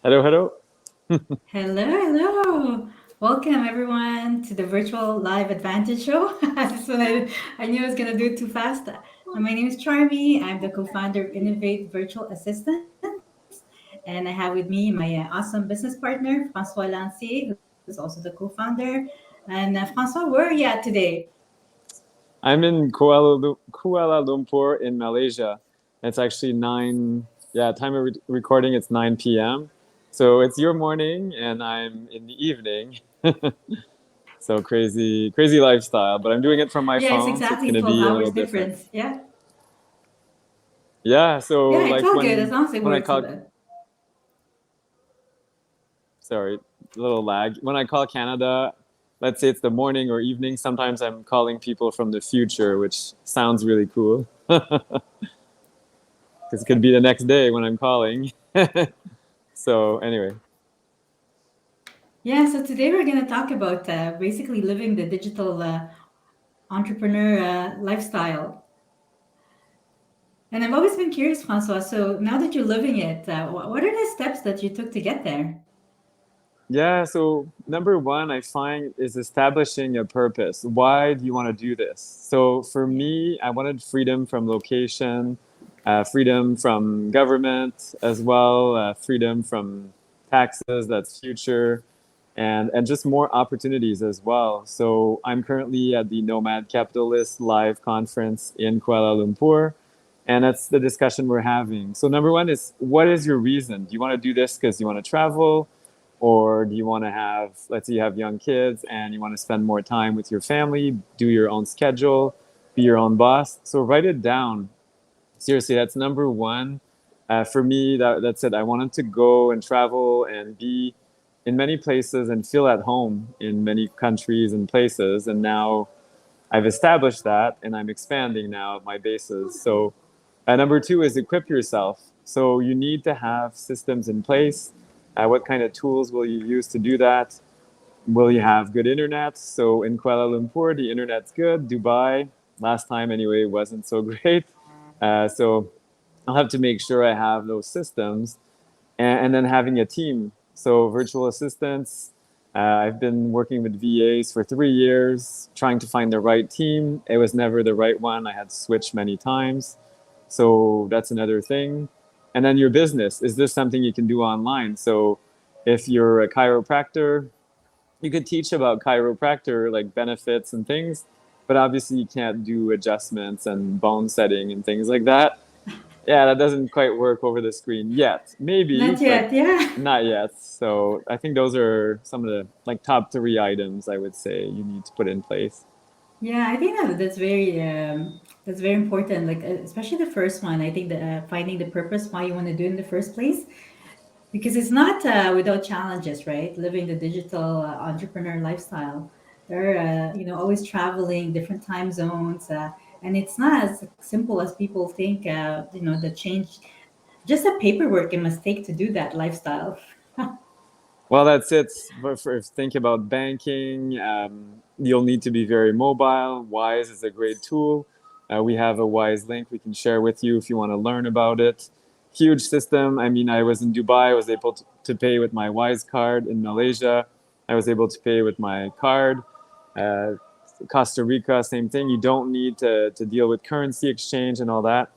Hello, hello. Hello, hello. Welcome everyone to the virtual live advantage show. This one I knew I was gonna do it too fast. My name is Charmie. I'm the co-founder of Innovate Virtual Assistants, and I have with me my awesome business partner François Lanthier, who's also the co-founder. And François, where are you at today? I'm in Kuala Lumpur in Malaysia. It's actually 9, yeah, time of recording, it's 9 p.m. So it's your morning and I'm in the evening. So crazy, crazy lifestyle, but I'm doing it from my Yeah, it's phone, so it's exactly going to 12 be a hours little different. difference. Yeah, Yeah, so yeah, it's like all good as long as it when I works. call, sorry, a little lag. When I call Canada, let's say it's the morning or evening, sometimes I'm calling people from the future, which sounds really cool. Because it could be the next day when I'm calling. So anyway, Yeah, so today we're going to talk about basically living the digital entrepreneur lifestyle. And I've always been curious, Francois. So now that you're living it, what are the steps that you took to get there? yeah. So number one, I find is establishing a purpose. Why do you want to do this? So for Yeah. me, I wanted freedom from location, freedom from government as well, freedom from taxes. That's future. And just more opportunities as well. So I'm currently at the Nomad Capitalist Live conference in Kuala Lumpur, and that's the discussion we're having. So number one is, what is your reason? Do you want to do this because you want to travel, or do you want to have, let's say you have young kids and you want to spend more time with your family, do your own schedule, be your own boss? So write it down. Seriously, that's number one. For me, that's it. I wanted to go and travel and be in many places and feel at home in many countries and places. And now I've established that and I'm expanding now my bases. So, number two is equip yourself. So, you need to have systems in place. What kind of tools will you use to do that? Will you have good internet? So, in Kuala Lumpur, the internet's good. Dubai, last time anyway, wasn't so great. So, I'll have to make sure I have those systems and then having a team. So virtual assistants. I've been working with VAs for 3 years, trying to find the right team. It was never the right one. I had to switch many times. So that's another thing. And then your business. Is this something you can do online? So if you're a chiropractor, you could teach about chiropractor, like benefits and things, but obviously you can't do adjustments and bone setting and things like that. Yeah, that doesn't quite work over the screen yet. Maybe, Not but yet, yeah. not yet. So I think those are some of the like top three items I would say you need to put in place. Yeah, I think that's very important. Like especially the first one. I think that finding the purpose why you want to do it in the first place, because it's not without challenges, right? Living the digital entrepreneur lifestyle, they're always traveling different time zones, and it's not as simple as people think. The change, just the paperwork it must take to do that lifestyle. Well, that's it. But think about banking, you'll need to be very mobile. Wise is a great tool. We have a Wise link we can share with you if you want to learn about it. Huge system. I mean, I was in Dubai. I was able to pay with my Wise card. In Malaysia, I was able to pay with my card. Uh, Costa Rica, same thing. You don't need to deal with currency exchange and all that.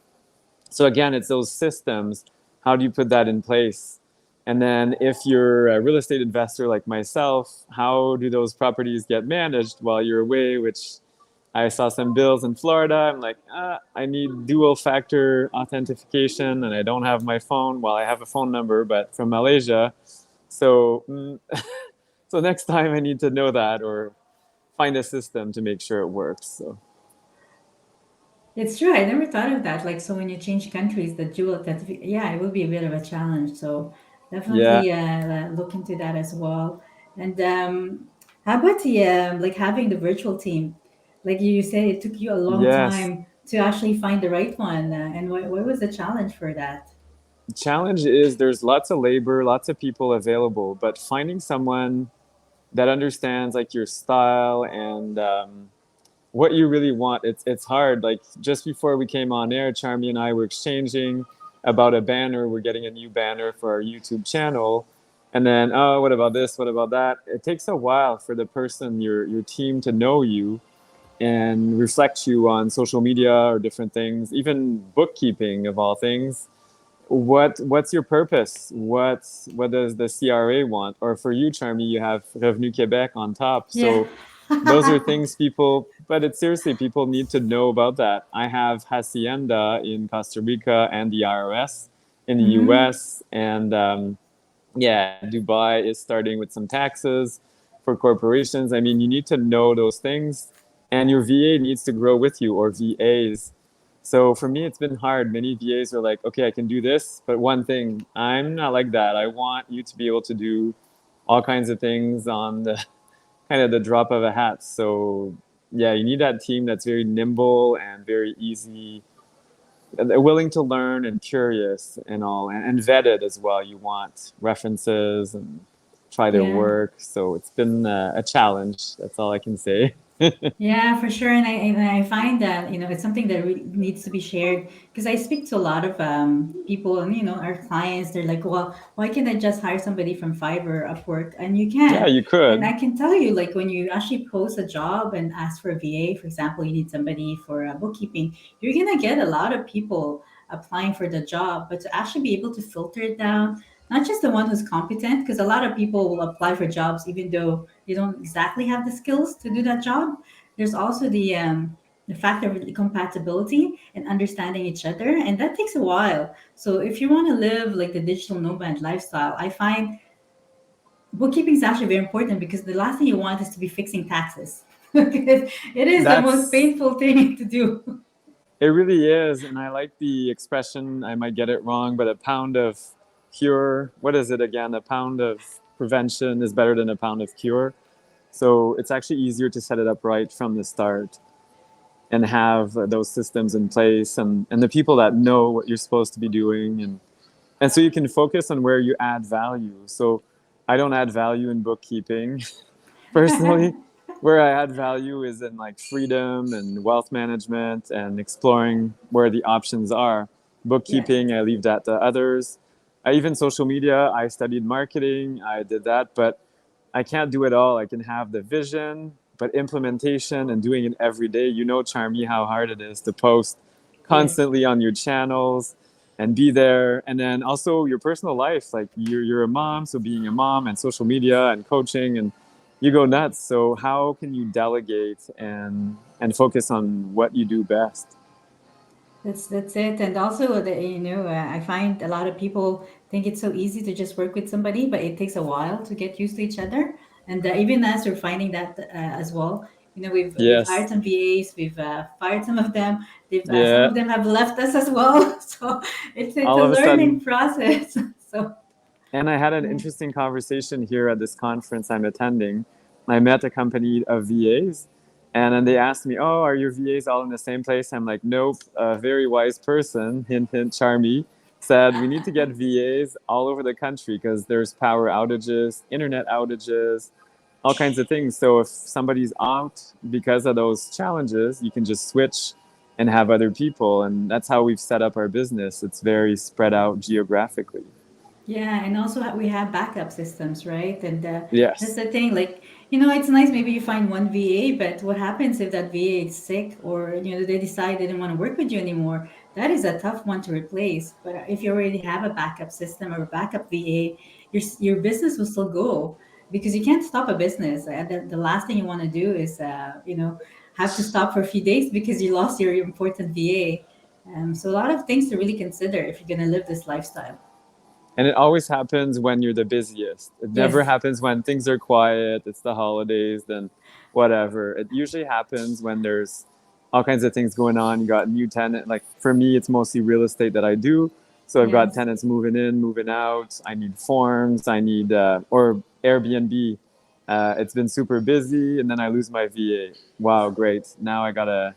So again, it's those systems. How do you put that in place? And then if you're a real estate investor like myself, how do those properties get managed while you're away? Which I saw some bills in Florida. I'm like, I need dual factor authentication and I don't have my phone. Well, I have a phone number, but from Malaysia. So, so next time I need to know that or find a system to make sure it works. So, It's true. I never thought of that. Like, so when you change countries, the dual authentication, yeah, it will be a bit of a challenge. So yeah. definitely look into that as well. And how about the like having the virtual team? Like you said, it took you a long Yes. time to actually find the right one. And what was the challenge for that? Challenge is there's lots of labor, lots of people available, but finding someone that understands like your style and what you really want, it's hard. Like just before we came on air, Charmy and I were exchanging about a banner. We're getting a new banner for our YouTube channel, And then, oh, what about this? What about that? It takes a while for the person, your team, to know you and reflect you on social media or different things, even bookkeeping of all things. What's your purpose? What does the CRA want? Or for you, Charmy, you have Revenu Quebec on top. Yeah. So those are things people, but it's seriously, people need to know about that. I have Hacienda in Costa Rica and the IRS in the Hmm. US. And yeah, Dubai is starting with some taxes for corporations. I mean, you need to know those things, and your VA needs to grow with you, or VAs. So for me, it's been hard. Many VAs are like, okay, I can do this, but one thing, I'm not like that. I want you to be able to do all kinds of things on the kind of the drop of a hat. So yeah, you need that team that's very nimble and very easy, willing to learn and curious and all, and vetted as well. You want references and try their Yeah. work. So it's been a challenge. That's all I can say. Yeah, for sure. And I find that, it's something that really needs to be shared because I speak to a lot of people and, our clients. They're like, well, why can't I just hire somebody from Fiverr, Upwork? And you Yeah, can. you And could. I can tell you, like, when you actually post a job and ask for a VA, for example, you need somebody for bookkeeping, you're going to get a lot of people applying for the job. But to actually be able to filter it down, not just the one who's competent, because a lot of people will apply for jobs even though they don't exactly have the skills to do that job. There's also the factor of compatibility and understanding each other, and that takes a while. So if you want to live like the digital nomad lifestyle, I find bookkeeping is actually very important because the last thing you want is to be fixing taxes. Because it is the most That's painful thing to do. It really is. And I like the expression, I might get it wrong, but a pound of cure, what is it again? A pound of prevention is better than a pound of cure. So it's actually easier to set it up right from the start and have those systems in place, and the people that know what you're supposed to be doing, and so you can focus on where you add value. So I don't add value in bookkeeping personally. Where I add value is in like freedom and wealth management and exploring where the options are. Yeah. Bookkeeping, I leave that to others. Even social media, I studied marketing, I did that, but I can't do it all. I can have the vision, but implementation and doing it every day. You know, Charmy, how hard it is to post Yes. constantly on your channels and be there. And then also your personal life, like you're a mom, so being a mom and social media and coaching, and you go nuts. So how can you delegate and focus on what you do best? That's it. And also, I find a lot of people think it's so easy to just work with somebody, but it takes a while to get used to each other. And even as we're finding that as well, we've hired Yes. some VAs, we've fired some of them. Some Yeah. of them have left us as well. So it's All a of a learning sudden, process. So and I had an yeah. interesting conversation here at this conference I'm attending. I met a company of VAs, and then they asked me, "Oh, are your VAs all in the same place?" I'm like, "Nope." A very wise person, hint hint, Charmy, said we need to get VAs all over the country because there's power outages, internet outages, all kinds of things. So if somebody's out because of those challenges, you can just switch and have other people, and that's how we've set up our business. It's very spread out geographically. Yeah, and also we have backup systems, right? And that's Yes. the thing. Like, it's nice maybe you find one VA, but what happens if that VA is sick or they decide they don't want to work with you anymore? That is a tough one to replace. But if you already have a backup system or a backup VA, your business will still go because you can't stop a business. The last thing you want to do is have to stop for a few days because you lost your important VA. So a lot of things to really consider if you're going to live this lifestyle. And it always happens when you're the busiest. It never Yes. happens when things are quiet, it's the holidays, then whatever. It usually happens when there's all kinds of things going on. You got new tenant. Like for me, it's mostly real estate that I do. So I've got Yes. tenants moving in, moving out. I need forms. I need or Airbnb. It's been super busy, and then I lose my VA. Wow, great! Now I gotta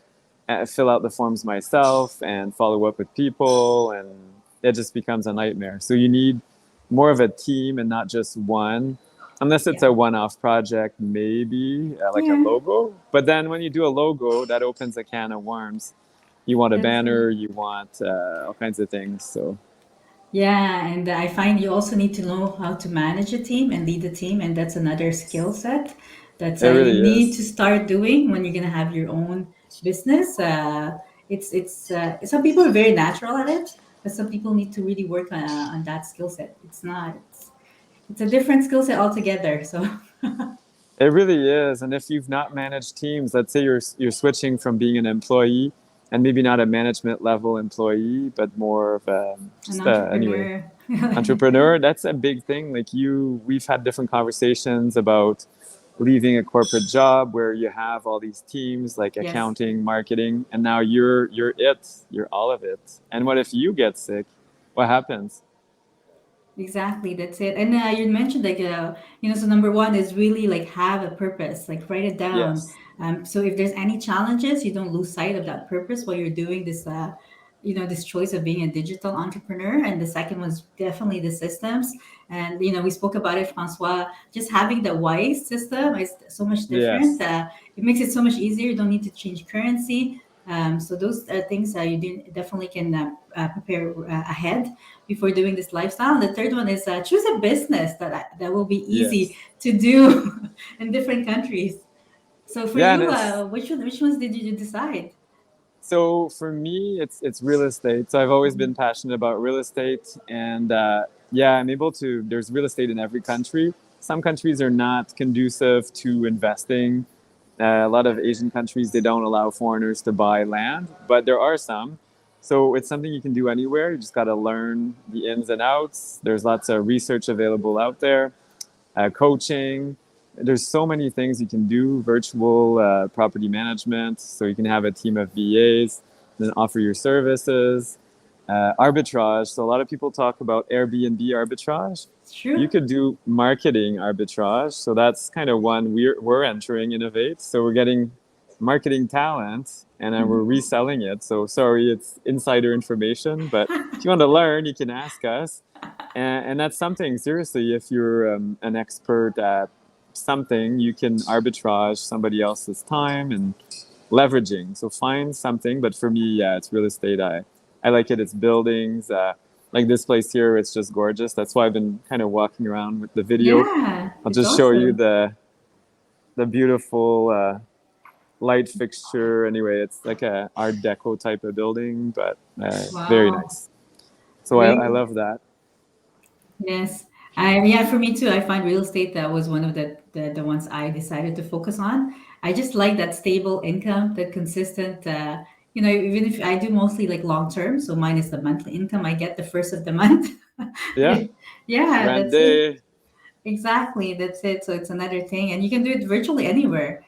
fill out the forms myself and follow up with people, and it just becomes a nightmare. So you need more of a team and not just one, unless it's Yeah. a one-off project, maybe like a Yeah. logo. But then when you do a logo, that opens a can of worms. You want a That's it. banner, you want all kinds of things. So Yeah, and I find you also need to know how to manage a team and lead a team, and that's another skill set that It you really need to is. start doing when you're gonna have your own business. Some people are very natural at it, but some people need to really work on that skill set. It's not. It's a different skill set altogether. So It really is. And if you've not managed teams, let's say you're switching from being an employee and maybe not a management level employee, but more of a, an just anyway, entrepreneur. entrepreneur. That's a big thing. Like we've had different conversations about leaving a corporate job where you have all these teams like Yes. accounting, marketing, and now you're all of it. And what if you get sick? What happens? Exactly, that's it. And you mentioned like so number one is really like have a purpose, like write it down. Yes. So if there's any challenges, you don't lose sight of that purpose while you're doing this. This choice of being a digital entrepreneur. And the second was definitely the systems. And we spoke about it, Francois. Just having the why system is so much different. Yes. It makes it so much easier. You don't need to change currency. So those are things definitely can prepare ahead before doing this lifestyle. And the third one is choose a business that will be easy Yes. to do in different countries. So for Yeah, and you, it's which ones did you decide? so for me, it's real estate. So I've always been passionate about real estate, and yeah, I'm able to. There's real estate in every country. Some countries are not conducive to investing. A lot of Asian countries they don't allow foreigners to buy land, but there are some. So it's something you can do anywhere. You just got to learn the ins and outs. There's lots of research available out there, coaching. There's so many things you can do. Virtual property management, so you can have a team of VAs, then offer your services. Arbitrage. So a lot of people talk about Airbnb arbitrage. It's You true. could do marketing arbitrage. So that's kind of one we're entering Innovate. So we're getting marketing talent and then we're reselling it. So sorry, it's insider information, but if you want to learn, you can ask us. And that's something, seriously, if you're an expert at something, you can arbitrage somebody else's time and leveraging. So find something. But for me, yeah, it's real estate. I like it. It's buildings. Like this place here, it's just gorgeous. That's why I've been kind of walking around with the video. Yeah, I'll it's just show you awesome. the beautiful light fixture. Anyway, it's like a Art Deco type of building, but very Wow. nice. So I Very. love that. Yes. Yeah, for me too. I find real estate that was one of the ones I decided to focus on. I just like that stable income, the consistent, even if I do mostly like long term, so mine is the monthly income I get the first of the month. Yeah, Yeah, rent that's it. day. Exactly, that's it. So it's another thing, and you can do it virtually anywhere.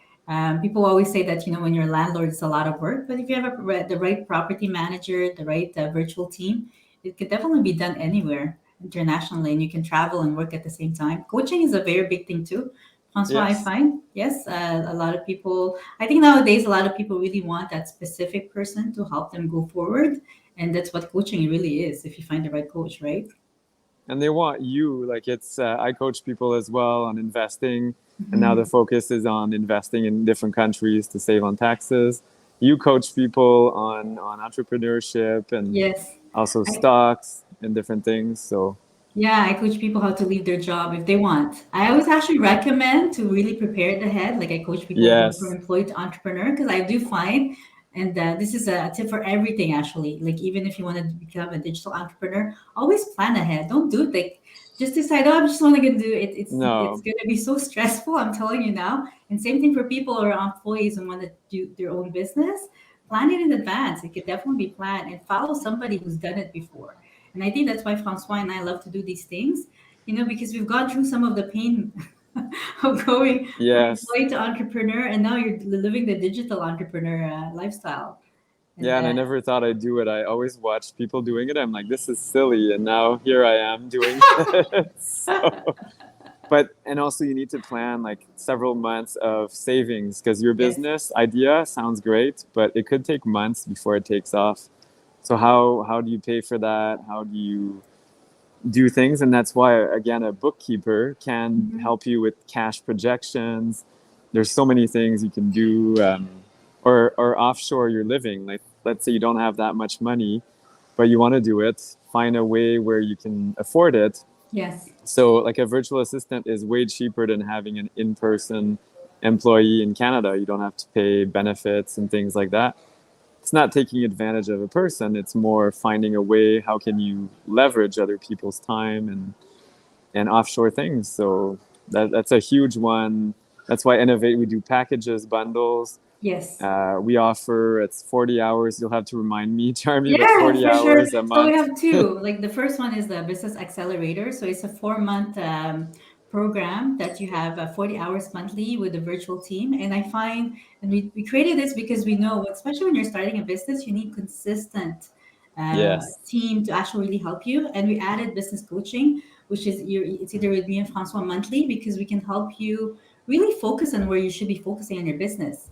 People always say that when you're a landlord, it's a lot of work, but if you have the right property manager, the right virtual team, it could definitely be done anywhere internationally, and you can travel and work at the same time. Coaching is a very big thing too, Francois. I Yes. find yes, a lot of people. I think nowadays a lot of people really want that specific person to help them go forward, and that's what coaching really is. If you find the right coach, right? And they want you like it's I coach people as well on investing, and now the Mhm. focus is on investing in different countries to save on taxes. You coach people on entrepreneurship and Yes. also I, stocks and different things. So Yeah, I coach people how to leave their job if they want. I always actually recommend to really prepare it ahead. Like I coach people going from yes. employee to entrepreneur because I do find, and this is a tip for everything actually. Like even if you want to become a digital entrepreneur, always plan ahead. Don't do it like just decide. Oh, I'm just want to do it. It's No. going to be so stressful. I'm telling you now. And same thing for people or employees who want to do their own business. Plan it in advance. It could definitely be planned and follow somebody who's done it before. And I think that's why Francois and I love to do these things, because we've gone through some of the pain of going from Yes. employee to entrepreneur, and now you're living the digital entrepreneur lifestyle. And Yeah, and I never thought I'd do it. I always watched people doing it. I'm like, this is silly, and now here I am doing it. So but and also you need to plan like several months of savings because your yes, business idea sounds great, but it could take months before it takes off. So how do you pay for that? How do you do things? And that's why again a bookkeeper can hmm help you with cash projections. There's so many things you can do, or offshore your living. Like let's say you don't have that much money, but you want to do it. find a way where you can afford it. Yes. So like a virtual assistant is way cheaper than having an in-person employee in Canada. You don't have to pay benefits and things like that. It's not taking advantage of a person. It's more finding a way, how can you leverage other people's time and offshore things. So that's a huge one. That's why Innovate, we do packages, bundles. Yes. We offer, it's 40 hours. You'll have to remind me, Charmie, but Yeah, 40 for sure. hours a So we month. have two. Like the first one is the Business Accelerator. So it's a 4 month program that you have 40 hours monthly with a virtual team. And I find, and we created this because we know, especially when you're starting a business, you need consistent Yes, team to actually really help you. And we added business coaching, which is it's either with me and Francois monthly because we can help you really focus on where you should be focusing on your business.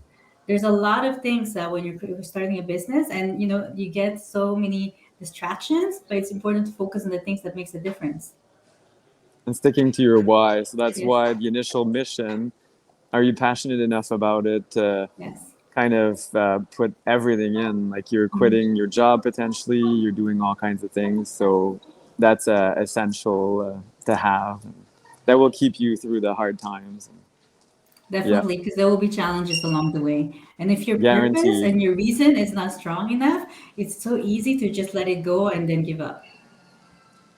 There's a lot of things that when you're starting a business and you get so many distractions, but it's important to focus on the things that makes a difference. and sticking to your why. So that's Yes. why the initial mission, are you passionate enough about it to Yes. kind of put everything in? Like you're Mhm. quitting your job potentially, you're doing all kinds of things. So that's essential to have. That will keep you through the hard times. Yeah, Definitely, because there will be challenges along the way. And if your purpose guaranteed. and your reason is not strong enough, it's so easy to just let it go and then give up.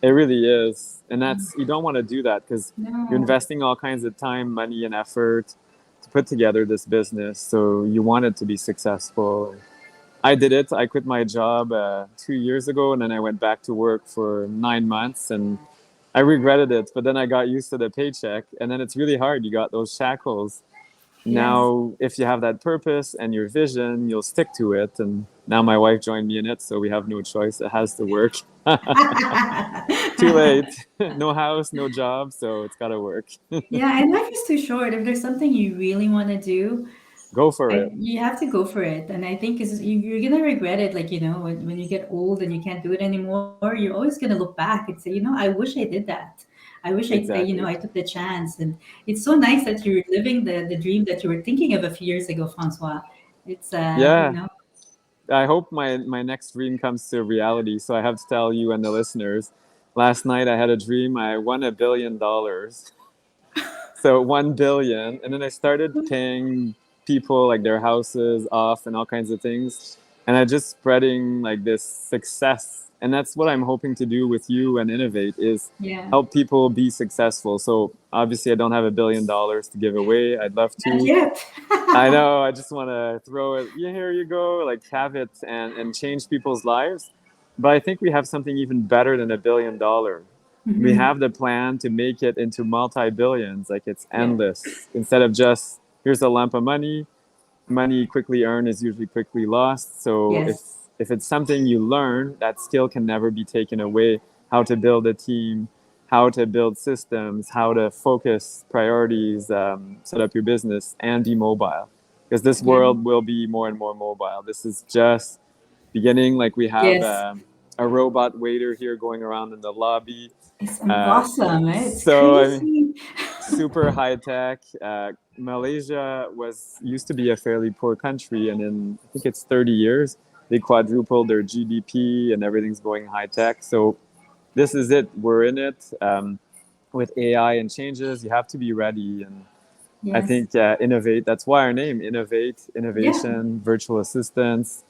It really is. And that's, you don't want to do that because you're No. investing all kinds of time, money, and effort to put together this business. So you want it to be successful. I did it. I quit my job 2 years ago and then I went back to work for 9 months and I regretted it. But then I got used to the paycheck and then it's really hard. You got those shackles. Yes. Now, if you have that purpose and your vision, you'll stick to it. And now my wife joined me in it, so we have no choice. It has to work. Too late. No house, no job, so it's got to work. Yeah, and life is too short. If there's something you really want to do, Go for it. you have to go for it. And I think you're gonna regret it. Like when you get old and you can't do it anymore, you're always gonna look back and say, I wish I did that. I wish I Exactly. took the chance. And it's so nice that you're living the dream that you were thinking of a few years ago, Francois. It's Yeah. I hope my next dream comes to reality. So I have to tell you and the listeners. Last night I had a dream. I won $1 billion. So 1 billion, and then I started paying people like their houses off and all kinds of things, and I just spreading like this success, and that's what I'm hoping to do with you and Innovate is yeah, help people be successful. So obviously, I don't have $1 billion to give away. I'd love not to. yet. I know. I just want to throw it. Yeah, here you go. Like have it and change people's lives. But I think we have something even better than $1 billion. We Mhm. have the plan to make it into multi-billions. Like it's Yeah. endless. Instead of just here's a lump of money. Money quickly earned is usually quickly lost. So Yes. if it's something you learn, that skill can never be taken away. How to build a team, how to build systems, how to focus priorities, set up your business, and be mobile. Because this Yeah. world will be more and more mobile. This is just beginning. Like we have Yes. a robot waiter here going around in the lobby. It's Uh, awesome. Eh? It's so I mean, crazy. super high tech. Malaysia was used to be a fairly poor country, and in I think it's 30 years they quadrupled their GDP, and everything's going high tech. So this is it. We're in it. With AI and changes, you have to be ready. And I Yes. think innovate. That's why our name, innovate, Yeah. innovation, virtual assistants.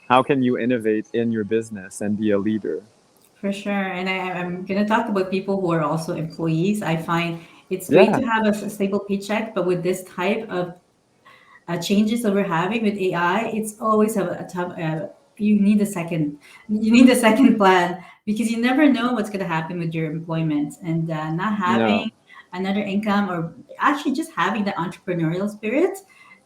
How can you innovate in your business and be a leader? For sure. And I'm going to talk about people who are also employees. I find it's great to Yeah, have a stable paycheck, but with this type of changes that we're having with AI, it's always a tough. You need a second plan because you never know what's going to happen with your employment and not having no, another income or actually just having the entrepreneurial spirit.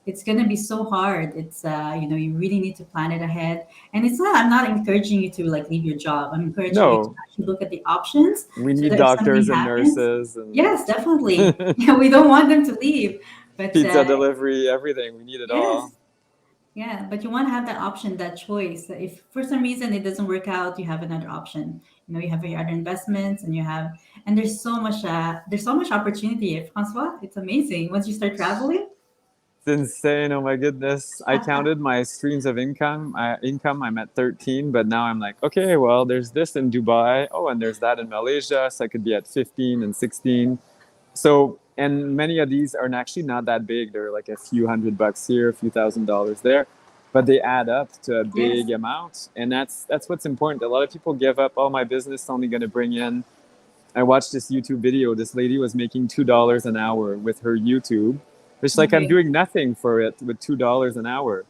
It's going to be so hard. It's you really need to plan it ahead. And it's not. I'm not encouraging you to like leave your job. I'm encouraging you to no. actually look at the options We so need that if something doctors and happens, nurses and yes, definitely. Yeah, we don't want them to leave, but pizza delivery, everything. We need it all. yes, yeah, but you want to have that option, that choice. If for some reason it doesn't work out, you have another option. You have your other investments, and there's so much opportunity. Francois, it's amazing once you start traveling. It's insane. Oh my goodness. I counted my streams of income. I'm at 13, but now I'm like, okay, well, there's this in Dubai. Oh, and there's that in Malaysia. So I could be at 15 and 16. So, and many of these are actually not that big. They're like a few $100 here, a few $1,000s there, but they add up to a Yes. big amount. And that's what's important. A lot of people give up, oh, my business is only going to bring in. I watched this YouTube video. This lady was making $2 an hour with her YouTube. It's like, I'm Okay. doing nothing for it with $2 an hour.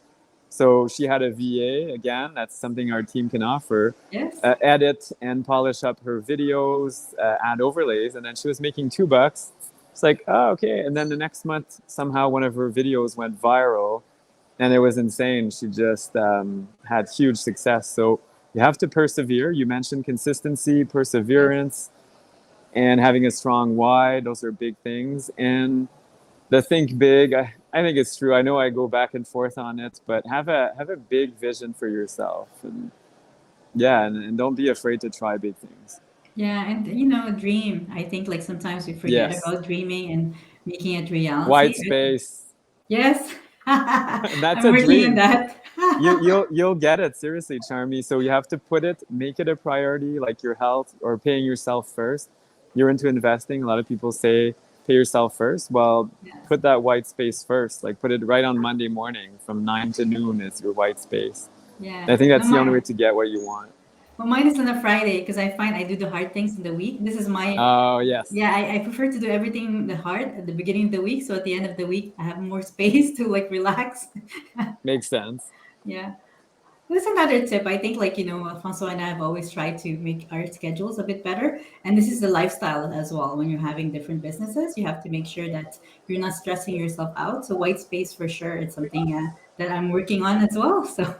So she had a VA. Again, that's something our team can offer. Yes. Edit and polish up her videos, add overlays, and then she was making $2. It's like, oh, okay. And then the next month, somehow one of her videos went viral, and it was insane. She just had huge success. So you have to persevere. You mentioned consistency, Yes. perseverance, and having a strong why. Those are big things. And the think big, I think it's true. I know I go back and forth on it, but have a big vision for yourself, and yeah, and don't be afraid to try big things. Yeah, and dream. I think like sometimes we forget Yes, about dreaming and making it reality. white space. Yes. That's I'm a working on dream. that. You'll get it, seriously, Charmy. So you have to make it a priority, like your health or paying yourself first. You're into investing. A lot of people say pay yourself first. Well, Yes. put that white space first. Like put it right on Monday morning from 9 to noon is your white space. Yeah. I think No, that's the only way mine. to get what you want. Well, mine is on a Friday because I find I do the hard things in the week. This is my, Oh, yes. yeah, I prefer to do everything the hard at the beginning of the week. So at the end of the week, I have more space to like relax. Makes sense. Yeah. That's another tip. I think, like, Francois and I have always tried to make our schedules a bit better. And this is the lifestyle as well. When you're having different businesses, you have to make sure that you're not stressing yourself out. So, white space for sure. It's something that I'm working on as well. So,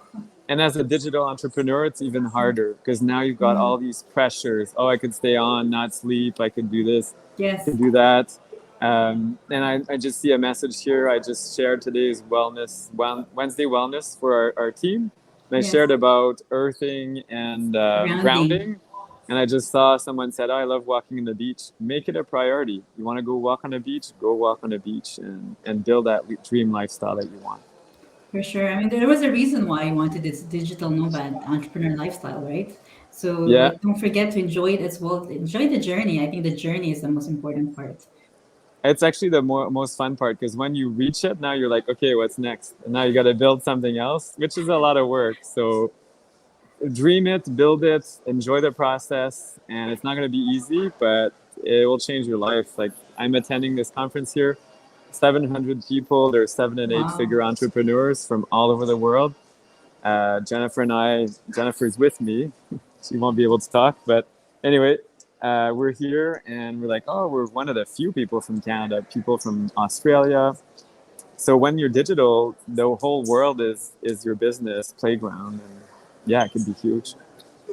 And as a digital entrepreneur, it's even harder because now you've got mm, all these pressures. Oh, I could stay on, not sleep. I could do this, I yes, could do that. And I just see a message here. I just shared today's Wednesday wellness for our team. And I yes, shared about earthing and grounding. grounding. And I just saw someone said, oh, I love walking on the beach. Make it a priority. You want to go walk on the beach? Go walk on the beach and build that dream lifestyle that you want. For sure. I mean, there was a reason why I wanted this digital nomad entrepreneur lifestyle, right? So, Yeah, like, don't forget to enjoy it as well. Enjoy the journey. I think the journey is the most important part. it's actually the most fun part because when you reach it, now you're like, okay, what's next? And now you got to build something else, which is a lot of work. So dream it, build it, enjoy the process. And it's not going to be easy, but it will change your life. Like I'm attending this conference here, 700 people. There's 7 and 8 Wow. figure entrepreneurs from all over the world. Jennifer's with me. She won't be able to talk, but anyway, we're here and we're like, oh, we're one of the few people from Canada, people from Australia. So when you're digital, the whole world is your business playground, and yeah, it could be huge.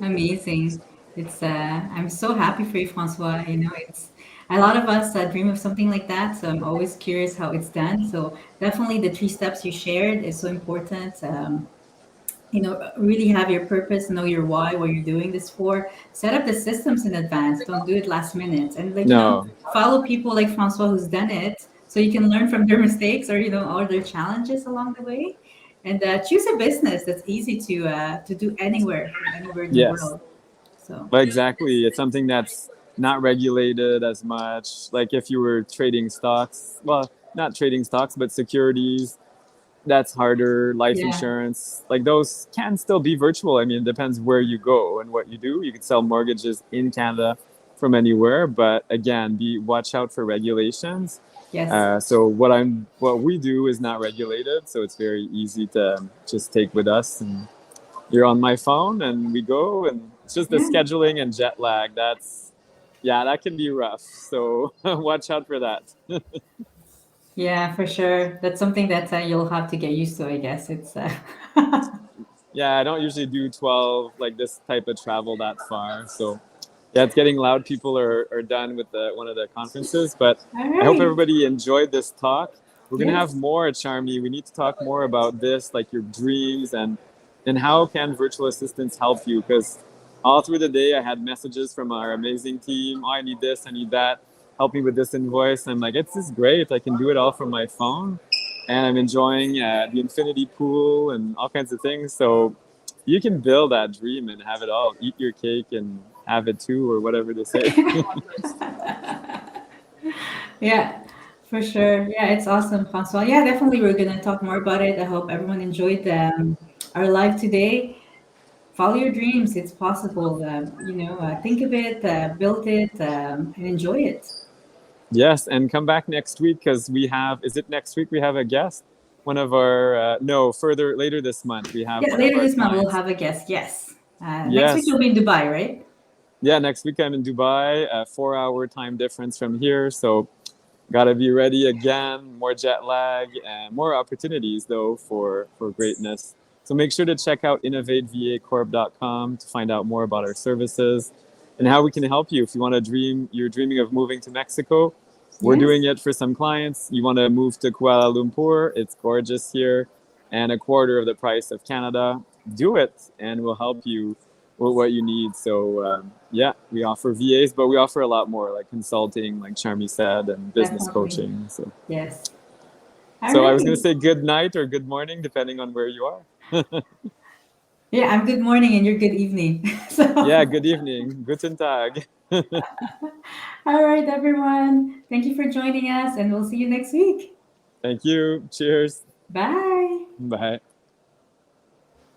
Amazing. It's I'm so happy for you, Francois. It's a lot of us dream of something like that. So I'm always curious how it's done. So definitely the 3 steps you shared is so important. Really have your purpose, know your why, what you're doing this for. Set up the systems in advance. Don't do it last minute. And like, No, follow people like Francois who's done it so you can learn from their mistakes or, all their challenges along the way. And choose a business that's easy to do anywhere from anywhere in the yes, world. So but exactly, it's something that's not regulated as much. Like if you were trading stocks, well, not trading stocks, but securities, that's harder. Life yeah, insurance, like those can still be virtual. I mean, it depends where you go and what you do. You can sell mortgages in Canada from anywhere, but again, be watch out for regulations. yes, So what we do is not regulated, so it's very easy to just take with us. And you're on my phone, and we go, and it's just the yeah, scheduling and jet lag. That can be rough. So watch out for that. yeah, for sure. That's something that you'll have to get used to, I guess. It's Yeah, I don't usually do 12 like this type of travel that far. So yeah, it's getting loud. People are done with one of the conferences, but all I hope right. everybody enjoyed this talk. We're gonna have Yes, more at Charmy. We need to talk more about this, like your dreams and how can virtual assistants help you? Because all through the day, I had messages from our amazing team. Oh, I need this, I need that. Help me with this invoice. I'm like, it's just great. I can do it all from my phone. and I'm enjoying the infinity pool and all kinds of things. So you can build that dream and have it all. Eat your cake and have it too, or whatever they say. Yeah, for sure. Yeah, it's awesome, François. Yeah, definitely. We're gonna talk more about it. I hope everyone enjoyed our live today. Follow your dreams. It's possible. Think of it, build it, and enjoy it. Yes, and come back next week because we have. Is it next week? We have a guest. One of our no further later this month. We have Yeah, one of later our this month we'll clients. have a guest. Yes. Next week Yes, you'll be in Dubai, right? yeah. Next week I'm in Dubai. A 4 hour time difference from here, so gotta be ready again. More jet lag and more opportunities though for greatness. So make sure to check out innovatevacorp.com to find out more about our services and how we can help you. If you want to dream, you're dreaming of moving to Mexico, we're Yes. doing it for some clients. You want to move to Kuala Lumpur, it's gorgeous here and a quarter of the price of Canada. Do it and we'll help you with what you need. So yeah, we offer VAs, but we offer a lot more like consulting, like Charmie said, and business Definitely. coaching. So, Yes. All so I was going to right. say good night or good morning, depending on where you are. Yeah, I'm good morning and you're good evening. Yeah, So, good evening. Guten Tag. all right, everyone. Thank you for joining us, and we'll see you next week. Thank you. Cheers. Bye. Bye.